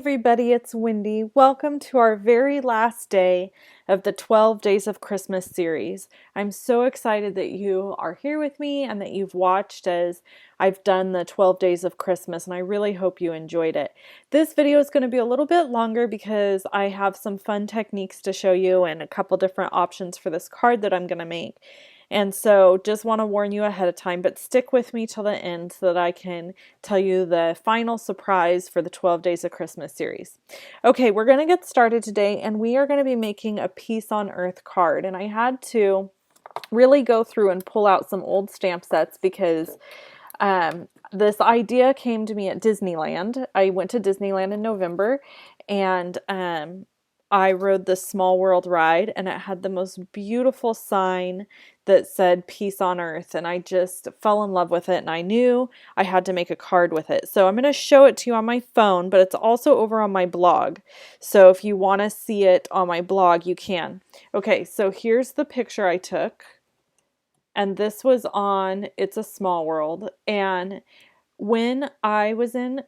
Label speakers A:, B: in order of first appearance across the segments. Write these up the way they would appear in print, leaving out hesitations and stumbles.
A: everybody, it's Wendy. Welcome to our very last day of the 12 Days of Christmas series. I'm so excited that you are here with me and that you've watched as I've done the 12 Days of Christmas, and I really hope you enjoyed it. This video is going to be a little bit longer because I have some fun techniques to show you and a couple different options for this card that I'm going to make. And so just want to warn you ahead of time, but stick with me till the end so that I can tell you the final surprise for the 12 Days of Christmas series. Okay, we're going to get started today, and we are going to be making a Peace on Earth card. And I had to really go through and pull out some old stamp sets because this idea came to me at Disneyland. I went to Disneyland in November, and I rode the Small World ride, and it had the most beautiful sign that said Peace on Earth, and I just fell in love with it, and I knew I had to make a card with it. So I'm going to show it to you on my phone, but it's also over on my blog. So if you want to see it on my blog, you can. Okay, so here's the picture I took, and this was on It's a Small World. And when I was in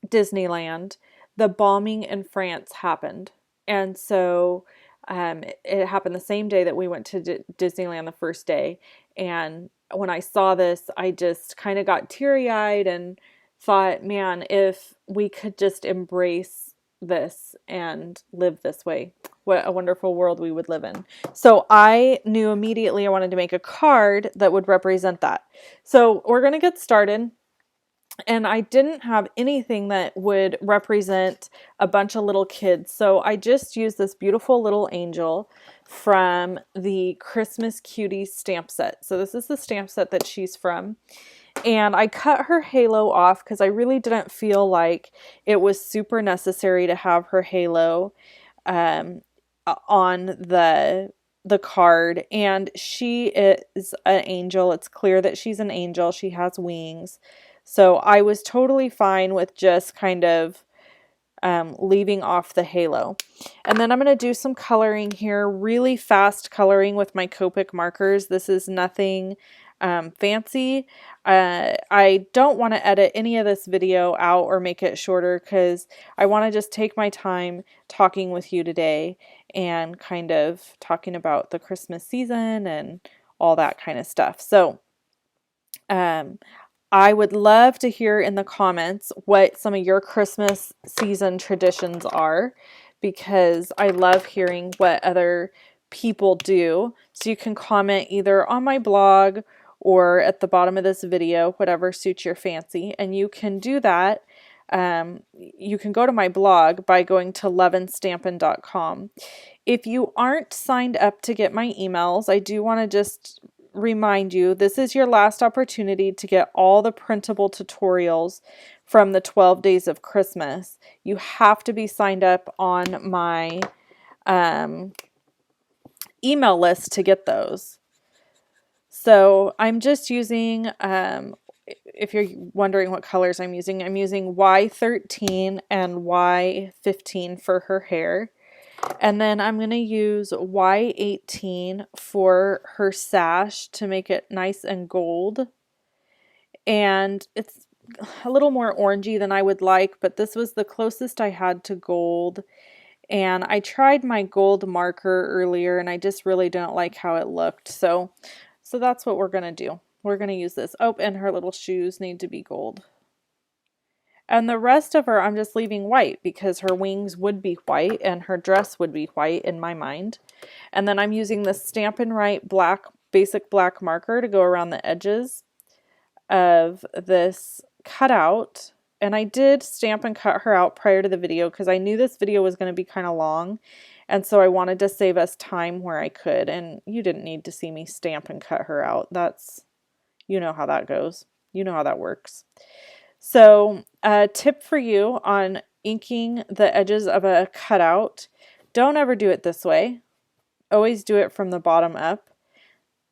A: Disneyland, the bombing in France happened, and so it happened the same day that we went to Disneyland the first day. And when I saw this, I just kind of got teary-eyed and thought, man, if we could just embrace this and live this way, what a wonderful world we would live in. So I knew immediately I wanted to make a card that would represent that. So we're going to get started. And I didn't have anything that would represent a bunch of little kids. So I just used this beautiful little angel from the Christmas Cuties stamp set. So this is the stamp set that she's from. And I cut her halo off because I really didn't feel like it was super necessary to have her halo on the card. And she is an angel. It's clear that she's an angel. She has wings. So I was totally fine with just kind of leaving off the halo. And then I'm going to do some coloring here, really fast coloring with my Copic markers. This is nothing fancy. I don't want to edit any of this video out or make it shorter because I want to just take my time talking with you today and kind of talking about the Christmas season and all that kind of stuff. So, I would love to hear in the comments what some of your Christmas season traditions are, because I love hearing what other people do. So you can comment either on my blog or at the bottom of this video, whatever suits your fancy. And you can do that. You can go to my blog by going to luvinstampin.com. If you aren't signed up to get my emails, I do want to just remind you, this is your last opportunity to get all the printable tutorials from the 12 Days of Christmas. You have to be signed up on my email list to get those. So I'm just using, if you're wondering what colors I'm using Y13 and Y15 for her hair. And then I'm going to use Y18 for her sash to make it nice and gold. And it's a little more orangey than I would like, but this was the closest I had to gold. And I tried my gold marker earlier, and I just really don't like how it looked. So that's what we're going to do. We're going to use this. Oh, and her little shoes need to be gold. And the rest of her, I'm just leaving white because her wings would be white and her dress would be white in my mind. And then I'm using the Stampin' Right black, basic black marker to go around the edges of this cutout. And I did stamp and cut her out prior to the video because I knew this video was going to be kind of long. And so I wanted to save us time where I could. And you didn't need to see me stamp and cut her out. You know how that goes. You know how that works. So a tip for you on inking the edges of a cutout: don't ever do it this way. Always do it from the bottom up.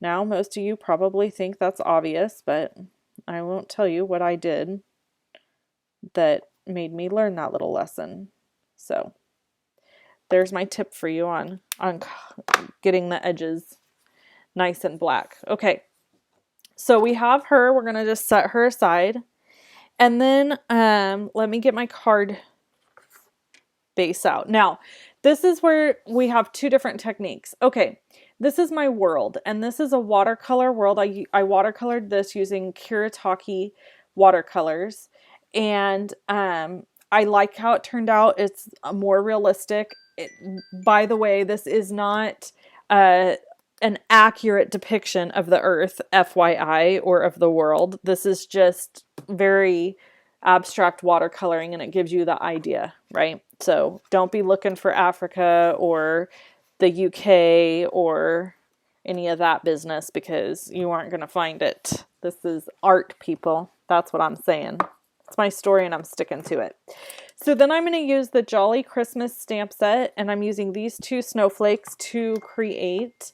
A: Now, most of you probably think that's obvious, but I won't tell you what I did that made me learn that little lesson. So there's my tip for you on getting the edges nice and black. Okay, so we have her. We're going to just set her aside. And then let me get my card base out. Now, this is where we have two different techniques. Okay, this is my world, and this is a watercolor world. I watercolored this using Kuretake watercolors, and I like how it turned out. It's more realistic. By the way, this is not an accurate depiction of the Earth, FYI, or of the world. This is just very abstract watercoloring, and it gives you the idea, right? So don't be looking for Africa or the UK or any of that business, because you aren't going to find it. This is art, people. That's what I'm saying. It's my story and I'm sticking to it. So then I'm going to use the Jolly Christmas stamp set, and I'm using these two snowflakes to create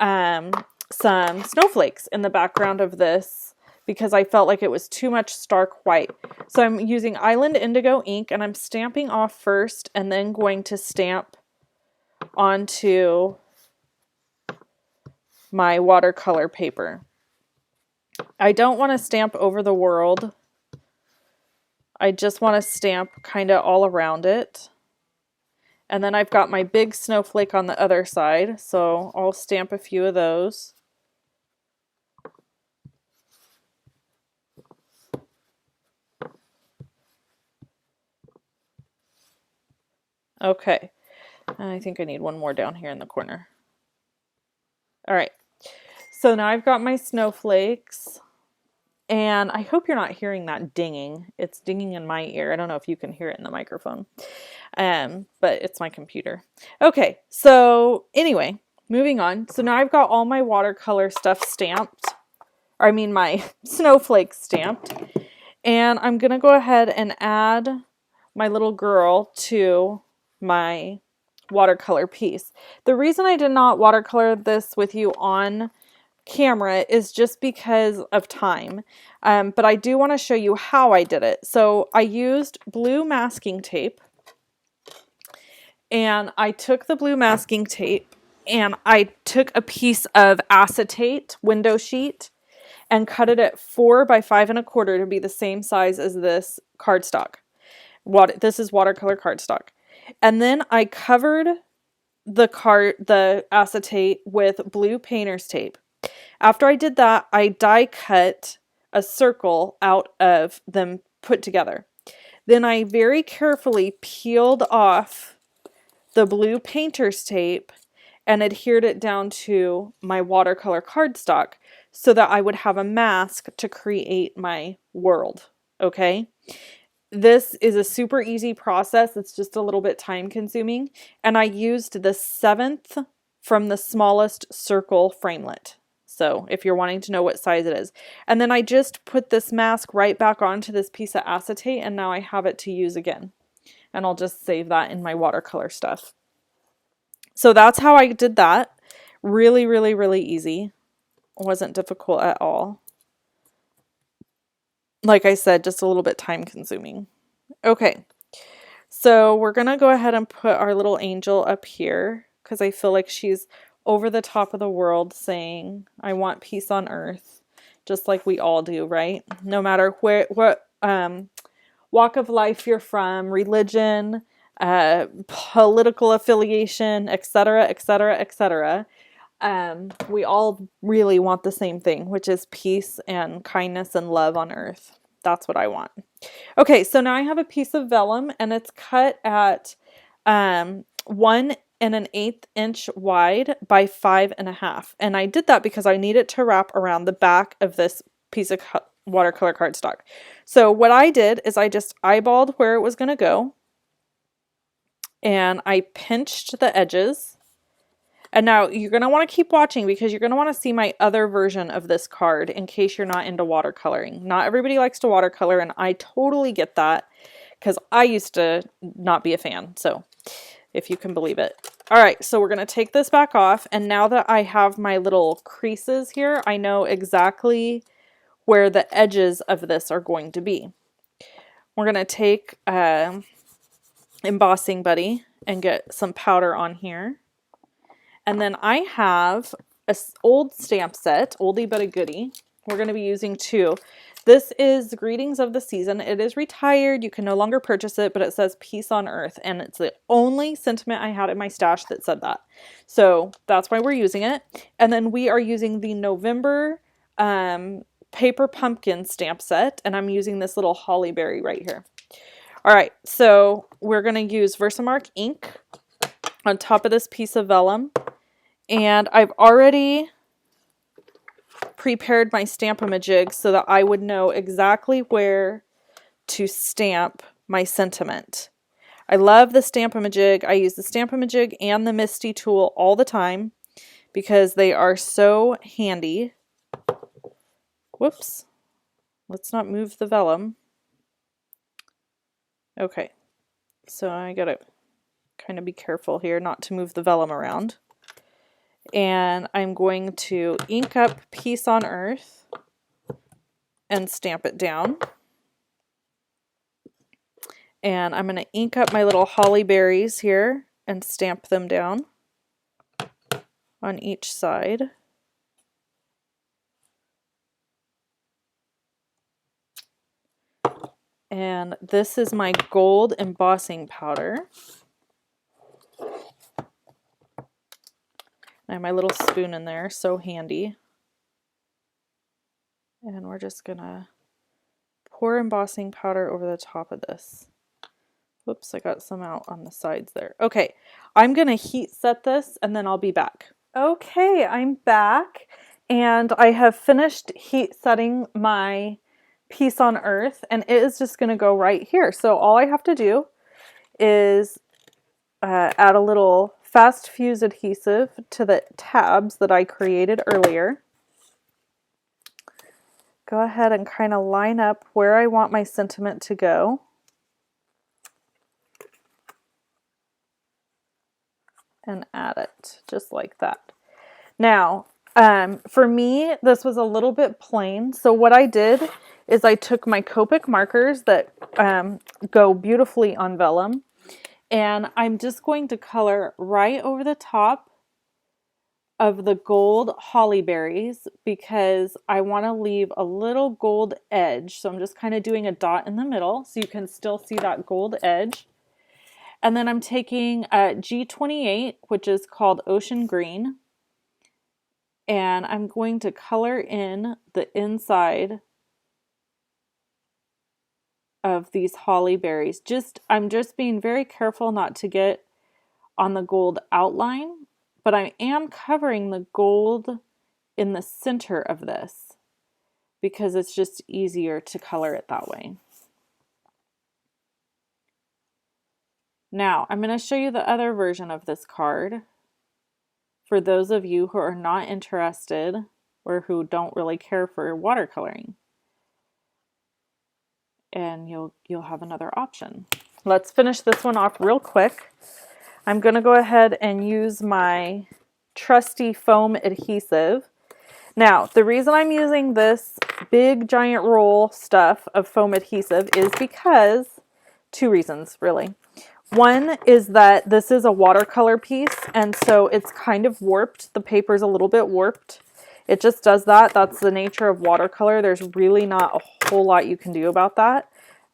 A: some snowflakes in the background of this, because I felt like it was too much stark white. So I'm using Island Indigo ink, and I'm stamping off first and then going to stamp onto my watercolor paper. I don't want to stamp over the world. I just want to stamp kind of all around it. And then I've got my big snowflake on the other side, so I'll stamp a few of those. Okay, I think I need one more down here in the corner. All right, so now I've got my snowflakes, and I hope you're not hearing that dinging. It's dinging in my ear. I don't know if you can hear it in the microphone, but it's my computer. Okay, so anyway, moving on. So now I've got all my watercolor stuff stamped, or I mean my snowflakes stamped, and I'm gonna go ahead and add my little girl to my watercolor piece. The reason I did not watercolor this with you on camera is just because of time, but I do want to show you how I did it. So I used blue masking tape, and I took the blue masking tape and I took a piece of acetate window sheet and cut it at 4 by 5 1/4 to be the same size as this cardstock. This is watercolor cardstock. And then I covered the acetate with blue painter's tape. After I did that, I die cut a circle out of them put together. Then I very carefully peeled off the blue painter's tape and adhered it down to my watercolor cardstock so that I would have a mask to create my world. Okay? This is a super easy process. It's just a little bit time consuming. And I used the 7th from the smallest circle framelit. So if you're wanting to know what size it is. And then I just put this mask right back onto this piece of acetate, and now I have it to use again. And I'll just save that in my watercolor stuff. So that's how I did that. Really, really, really easy. It wasn't difficult at all. Like I said, just a little bit time consuming. Okay, so we're going to go ahead and put our little angel up here because I feel like she's over the top of the world saying, I want peace on earth, just like we all do, right? No matter what walk of life you're from, religion, political affiliation, etc., etc., etc. We all really want the same thing, which is peace and kindness and love on earth. That's what I want. Okay, so now I have a piece of vellum, and it's cut at 1 1/8 inch wide by 5 1/2. And I did that because I need it to wrap around the back of this piece of watercolor cardstock. So what I did is I just eyeballed where it was going to go, and I pinched the edges. And now you're going to want to keep watching because you're going to want to see my other version of this card in case you're not into watercoloring. Not everybody likes to watercolor, and I totally get that because I used to not be a fan. So if you can believe it. All right, so we're going to take this back off. And now that I have my little creases here, I know exactly where the edges of this are going to be. We're going to take Embossing Buddy and get some powder on here. And then I have an old stamp set, oldie but a goodie. We're going to be using 2. This is Greetings of the Season. It is retired. You can no longer purchase it, but it says Peace on Earth. And it's the only sentiment I had in my stash that said that. So that's why we're using it. And then we are using the November Paper Pumpkin stamp set. And I'm using this little holly berry right here. All right, so we're going to use Versamark ink on top of this piece of vellum. And I've already prepared my Stamp-A-Majig so that I would know exactly where to stamp my sentiment. I love the Stamp-A-Majig. I use the Stamp-A-Majig and the Misty tool all the time because they are so handy. Whoops. Let's not move the vellum. Okay, so I gotta kind of be careful here not to move the vellum around. And I'm going to ink up Peace on Earth and stamp it down. And I'm going to ink up my little holly berries here and stamp them down on each side. And this is my gold embossing powder. I have my little spoon in there, so handy. And we're just gonna pour embossing powder over the top of this. Whoops, I got some out on the sides there. Okay, I'm gonna heat set this and then I'll be back. Okay, I'm back and I have finished heat setting my Peace on Earth and it is just gonna go right here. So all I have to do is add a little fast fuse adhesive to the tabs that I created earlier. Go ahead and kind of line up where I want my sentiment to go. And add it just like that. Now, for me, this was a little bit plain. So what I did is I took my Copic markers that go beautifully on vellum. And I'm just going to color right over the top of the gold holly berries because I want to leave a little gold edge. So I'm just kind of doing a dot in the middle so you can still see that gold edge. And then I'm taking G28, which is called Ocean Green. And I'm going to color in the inside of these holly berries. I'm just being very careful not to get on the gold outline, but I am covering the gold in the center of this because it's just easier to color it that way. Now, I'm going to show you the other version of this card for those of you who are not interested or who don't really care for watercoloring. And you'll have another option. Let's finish this one off real quick. I'm going to go ahead and use my trusty foam adhesive. Now, the reason I'm using this big giant roll stuff of foam adhesive is because, two reasons really. One is that this is a watercolor piece and so it's kind of warped. The paper's a little bit warped. It just does that. That's the nature of watercolor. There's really not a whole lot you can do about that.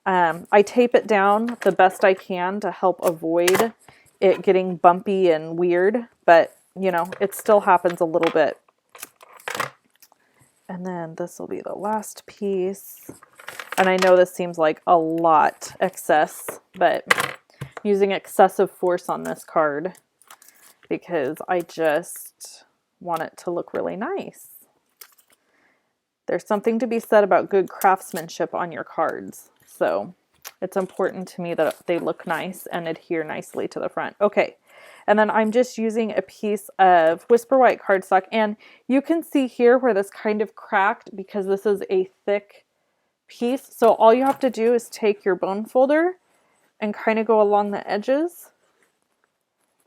A: I tape it down the best I can to help avoid it getting bumpy and weird, but you know, it still happens a little bit. And then this will be the last piece. And I know this seems like a lot excess, but I'm using excessive force on this card because I just want it to look really nice. There's something to be said about good craftsmanship on your cards. So it's important to me that they look nice and adhere nicely to the front. Okay, and then I'm just using a piece of Whisper White cardstock. And you can see here where this kind of cracked because this is a thick piece. So all you have to do is take your bone folder and kind of go along the edges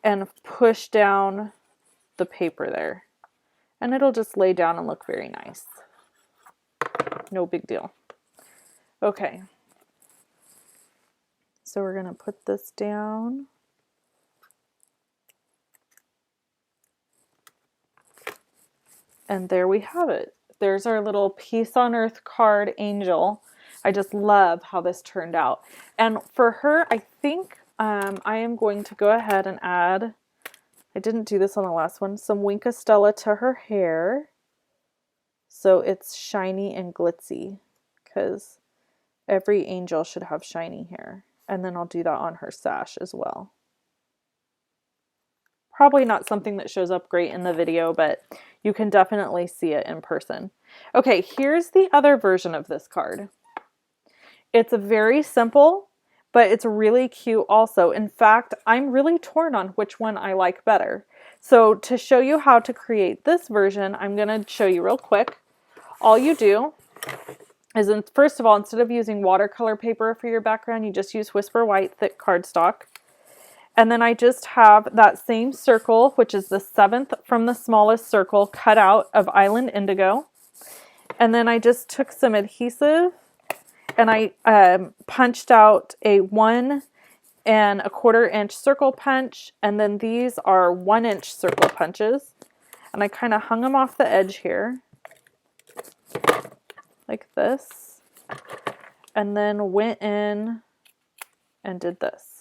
A: and push down the paper there. And it'll just lay down and look very nice. No big deal. Okay. So we're going to put this down. And there we have it. there's our little Peace on Earth card angel. I just love how this turned out. And for her, I think I am going to go ahead and add, I didn't do this on the last one, some Wink Stella to her hair. So it's shiny and glitzy, because every angel should have shiny hair. And then I'll do that on her sash as well. Probably not something that shows up great in the video, but you can definitely see it in person. Okay, here's the other version of this card. It's very simple, but it's really cute also. In fact, I'm really torn on which one I like better. So to show you how to create this version, I'm going to show you real quick. All you do is, first of all, instead of using watercolor paper for your background, you just use Whisper White thick cardstock. And then I just have that same circle, which is the 7th from the smallest circle, cut out of Island Indigo. And then I just took some adhesive and I punched out a 1 1/4 inch circle punch. And then these are 1 inch circle punches. And I kind of hung them off the edge here, like this. And then went in and did this.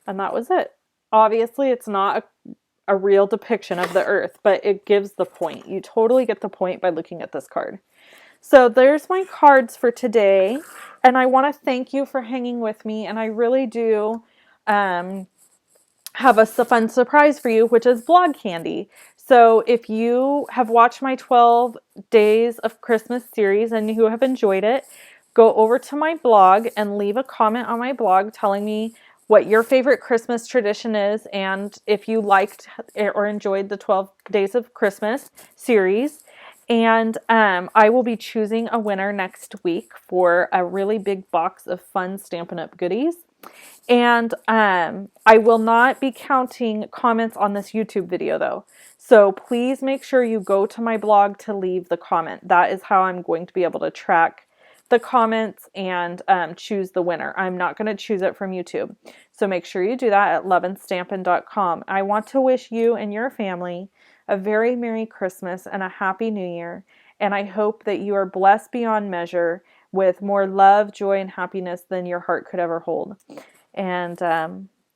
A: And that was it. Obviously, it's not a real depiction of the earth, but it gives the point. You totally get the point by looking at this card. So there's my cards for today. And I want to thank you for hanging with me. And I really do have a fun surprise for you, which is blog candy. So if you have watched my 12 Days of Christmas series and you have enjoyed it, go over to my blog and leave a comment on my blog telling me what your favorite Christmas tradition is, and if you liked or enjoyed the 12 Days of Christmas series. And I will be choosing a winner next week for a really big box of fun Stampin' Up! Goodies. And I will not be counting comments on this YouTube video though. So please make sure you go to my blog to leave the comment. That is how I'm going to be able to track the comments and choose the winner. I'm not going to choose it from YouTube. So make sure you do that at luvinstampin.com. I want to wish you and your family a very Merry Christmas and a Happy New Year. And I hope that you are blessed beyond measure with more love, joy, and happiness than your heart could ever hold. And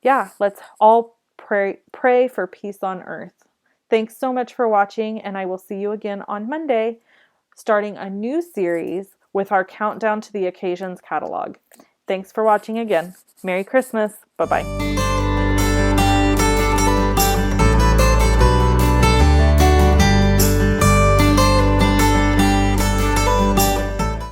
A: yeah, let's all pray for peace on earth. Thanks so much for watching, and I will see you again on Monday, starting a new series with our Countdown to the Occasions catalog. Thanks for watching again. Merry Christmas. Bye-bye.